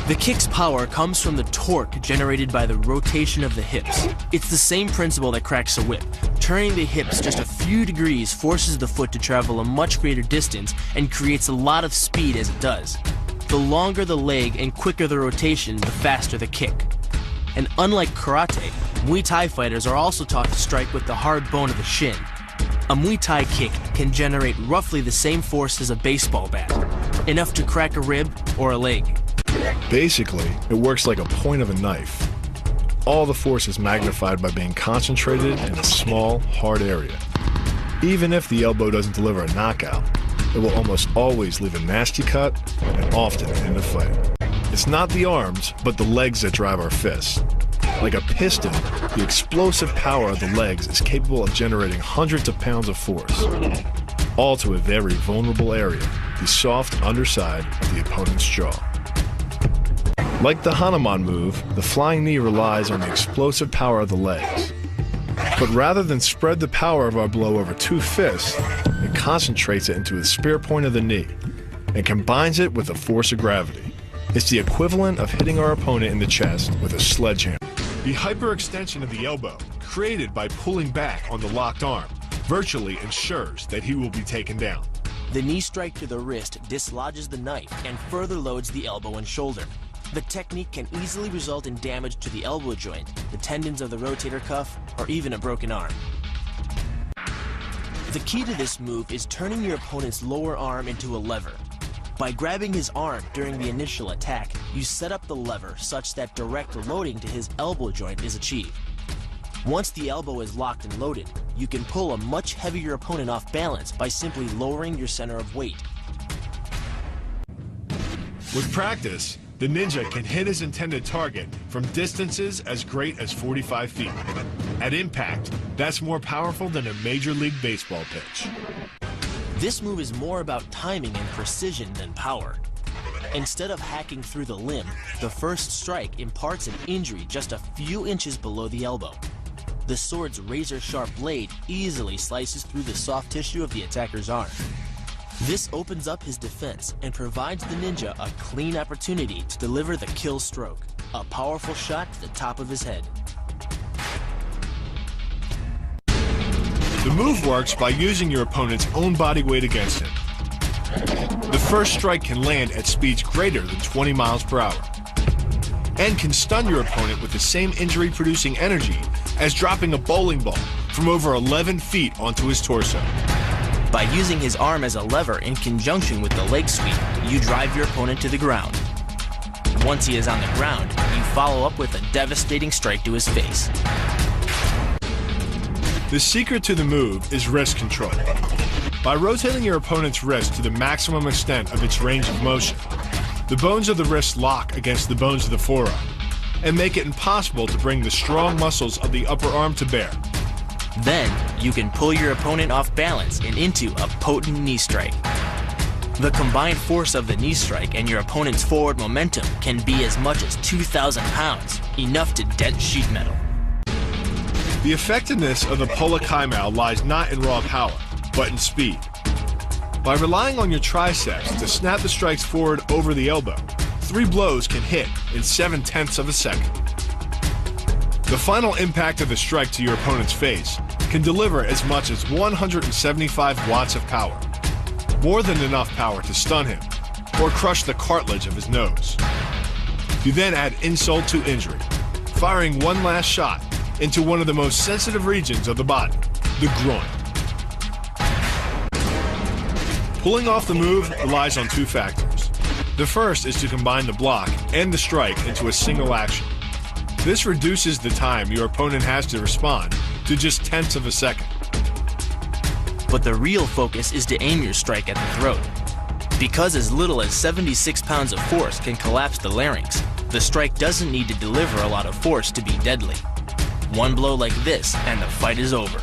The kick's power comes from the torque generated by the rotation of the hips. It's the same principle that cracks a whip. Turning the hips just a few degrees forces the foot to travel a much greater distance and creates a lot of speed as it does. The longer the leg and quicker the rotation, the faster the kick. And unlike karate, Muay Thai fighters are also taught to strike with the hard bone of the shin. A Muay Thai kick can generate roughly the same force as a baseball bat, enough to crack a rib or a leg. Basically, it works like a point of a knife. All the force is magnified by being concentrated in a small, hard area. Even if the elbow doesn't deliver a knockout, it will almost always leave a nasty cut and often end the fight. It's not the arms, but the legs that drive our fists. Like a piston, the explosive power of the legs is capable of generating hundreds of pounds of force, all to a very vulnerable area, the soft underside of the opponent's jaw. Like the Hanuman move, the flying knee relies on the explosive power of the legs. But rather than spread the power of our blow over two fists, it concentrates it into the spear point of the knee and combines it with the force of gravity. It's the equivalent of hitting our opponent in the chest with a sledgehammer. The hyperextension of the elbow, created by pulling back on the locked arm, virtually ensures that he will be taken down. The knee strike to the wrist dislodges the knife and further loads the elbow and shoulder. The technique can easily result in damage to the elbow joint, the tendons of the rotator cuff, or even a broken arm. The key to this move is turning your opponent's lower arm into a lever. By grabbing his arm during the initial attack, you set up the lever such that direct loading to his elbow joint is achieved. Once the elbow is locked and loaded, you can pull a much heavier opponent off balance by simply lowering your center of weight. With practice, the ninja can hit his intended target from distances as great as 45 feet. At impact, that's more powerful than a Major League Baseball pitch. This move is more about timing and precision than power. Instead of hacking through the limb, the first strike imparts an injury just a few inches below the elbow. The sword's razor-sharp blade easily slices through the soft tissue of the attacker's arm. This opens up his defense and provides the ninja a clean opportunity to deliver the kill stroke, a powerful shot to the top of his head. The move works by using your opponent's own body weight against him. The first strike can land at speeds greater than 20 miles per hour and can stun your opponent with the same injury-producing energy as dropping a bowling ball from over 11 feet onto his torso. By using his arm as a lever in conjunction with the leg sweep, you drive your opponent to the ground. Once he is on the ground, you follow up with a devastating strike to his face. The secret to the move is wrist control. By rotating your opponent's wrist to the maximum extent of its range of motion, the bones of the wrist lock against the bones of the forearm and make it impossible to bring the strong muscles of the upper arm to bear. Then, you can pull your opponent off balance and into a potent knee strike. The combined force of the knee strike and your opponent's forward momentum can be as much as 2,000 pounds, enough to dent sheet metal. The effectiveness of the Pola Kaimao lies not in raw power, but in speed. By relying on your triceps to snap the strikes forward over the elbow, 3 blows can hit in 7/10 of a second. The final impact of the strike to your opponent's face can deliver as much as 175 watts of power, more than enough power to stun him or crush the cartilage of his nose. You then add insult to injury, firing one last shot into one of the most sensitive regions of the body, the groin. Pulling off the move relies on 2 factors. The first is to combine the block and the strike into a single action. This reduces the time your opponent has to respond to just 1/10 of a second. But the real focus is to aim your strike at the throat. Because as little as 76 pounds of force can collapse the larynx, the strike doesn't need to deliver a lot of force to be deadly. One blow like this and the fight is over.